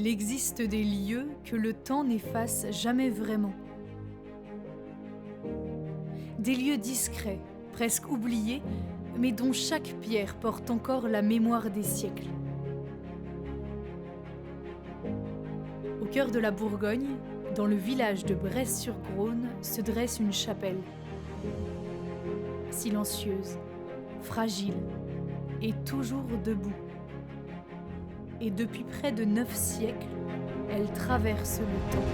Il existe des lieux que le temps n'efface jamais vraiment. Des lieux discrets, presque oubliés, mais dont chaque pierre porte encore la mémoire des siècles. Au cœur de la Bourgogne, dans le village de Bresse-sur-Grosne, se dresse une chapelle. Silencieuse, fragile et toujours debout. Et depuis près de 9 siècles, elle traverse le temps.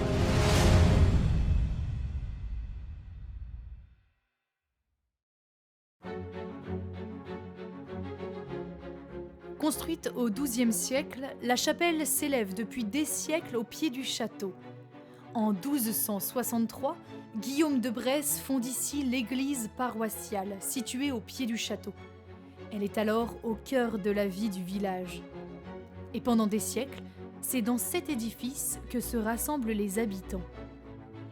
Construite au XIIe siècle, la chapelle s'élève depuis des siècles au pied du château. En 1263, Guillaume de Bresse fonde ici l'église paroissiale, située au pied du château. Elle est alors au cœur de la vie du village. Et pendant des siècles, c'est dans cet édifice que se rassemblent les habitants.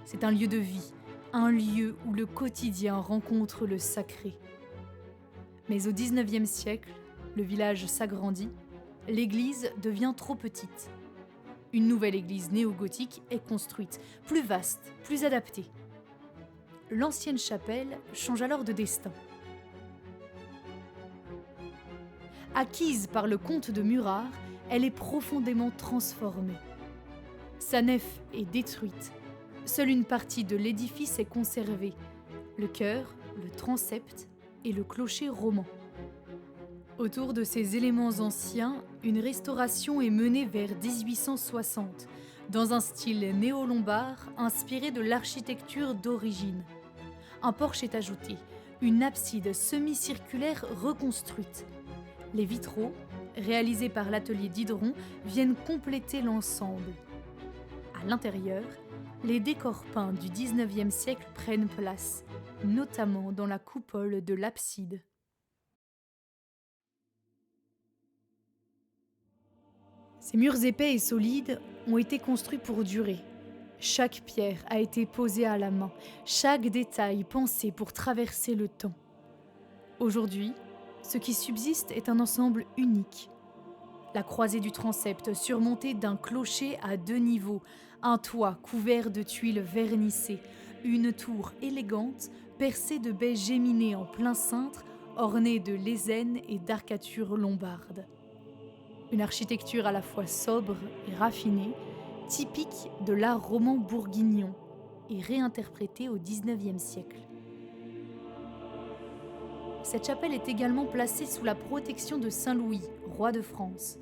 C'est un lieu de vie, un lieu où le quotidien rencontre le sacré. Mais au XIXe siècle, le village s'agrandit, l'église devient trop petite. Une nouvelle église néo-gothique est construite, plus vaste, plus adaptée. L'ancienne chapelle change alors de destin. Acquise par le comte de Murat, elle est profondément transformée. Sa nef est détruite. Seule une partie de l'édifice est conservée, le chœur, le transept et le clocher roman. Autour de ces éléments anciens, une restauration est menée vers 1860, dans un style néo-lombard inspiré de l'architecture d'origine. Un porche est ajouté, une abside semi-circulaire reconstruite. Les vitraux, réalisés par l'atelier Dideron, viennent compléter l'ensemble. À l'intérieur, les décors peints du XIXe siècle prennent place, notamment dans la coupole de l'abside. Ces murs épais et solides ont été construits pour durer. Chaque pierre a été posée à la main, chaque détail pensé pour traverser le temps. Aujourd'hui, ce qui subsiste est un ensemble unique. La croisée du transept surmontée d'un clocher à 2 niveaux, un toit couvert de tuiles vernissées, une tour élégante percée de baies géminées en plein cintre, ornée de lésènes et d'arcatures lombardes. Une architecture à la fois sobre et raffinée, typique de l'art roman bourguignon et réinterprétée au XIXe siècle. Cette chapelle est également placée sous la protection de Saint Louis, roi de France.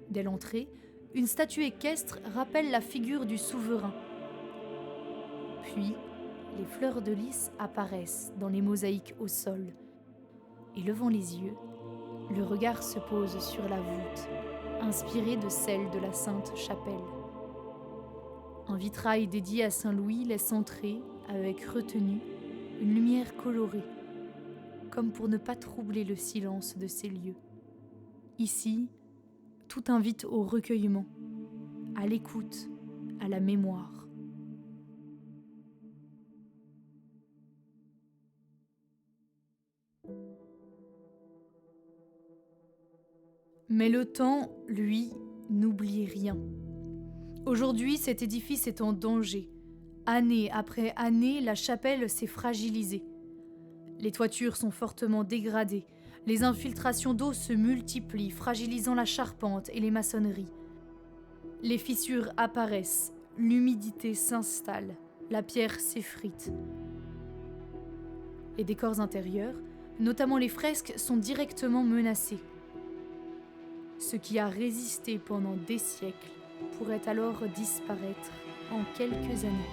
Dès l'entrée, une statue équestre rappelle la figure du souverain. Puis, les fleurs de lys apparaissent dans les mosaïques au sol. Et levant les yeux, le regard se pose sur la voûte, inspirée de celle de la Sainte Chapelle. Un vitrail dédié à Saint Louis laisse entrer, avec retenue, une lumière colorée, comme pour ne pas troubler le silence de ces lieux. Ici, tout invite au recueillement, à l'écoute, à la mémoire. Mais le temps, lui, n'oublie rien. Aujourd'hui, cet édifice est en danger. Année après année, la chapelle s'est fragilisée. Les toitures sont fortement dégradées. Les infiltrations d'eau se multiplient, fragilisant la charpente et les maçonneries. Les fissures apparaissent, l'humidité s'installe, la pierre s'effrite. Les décors intérieurs, notamment les fresques, sont directement menacés. Ce qui a résisté pendant des siècles pourrait alors disparaître en quelques années.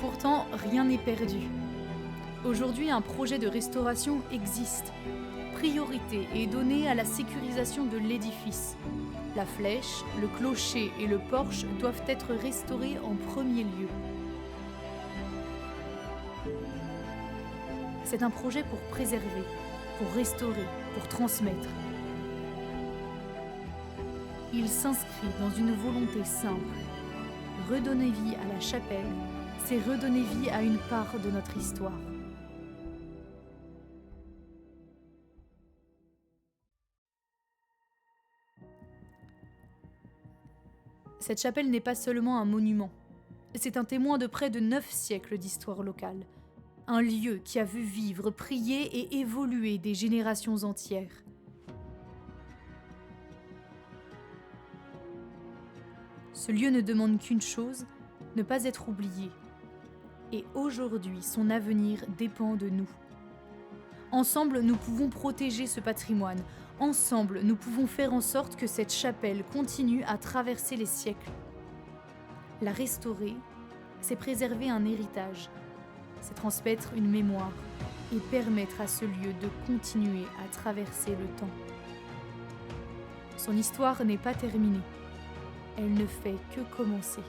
Pourtant, rien n'est perdu. Aujourd'hui, un projet de restauration existe. Priorité est donnée à la sécurisation de l'édifice. La flèche, le clocher et le porche doivent être restaurés en premier lieu. C'est un projet pour préserver, pour restaurer, pour transmettre. Il s'inscrit dans une volonté simple. Redonner vie à la chapelle, c'est redonner vie à une part de notre histoire. Cette chapelle n'est pas seulement un monument, c'est un témoin de près de 9 siècles d'histoire locale. Un lieu qui a vu vivre, prier et évoluer des générations entières. Ce lieu ne demande qu'une chose, ne pas être oublié. Et aujourd'hui, son avenir dépend de nous. Ensemble, nous pouvons protéger ce patrimoine. Ensemble, nous pouvons faire en sorte que cette chapelle continue à traverser les siècles. La restaurer, c'est préserver un héritage, c'est transmettre une mémoire et permettre à ce lieu de continuer à traverser le temps. Son histoire n'est pas terminée, elle ne fait que commencer.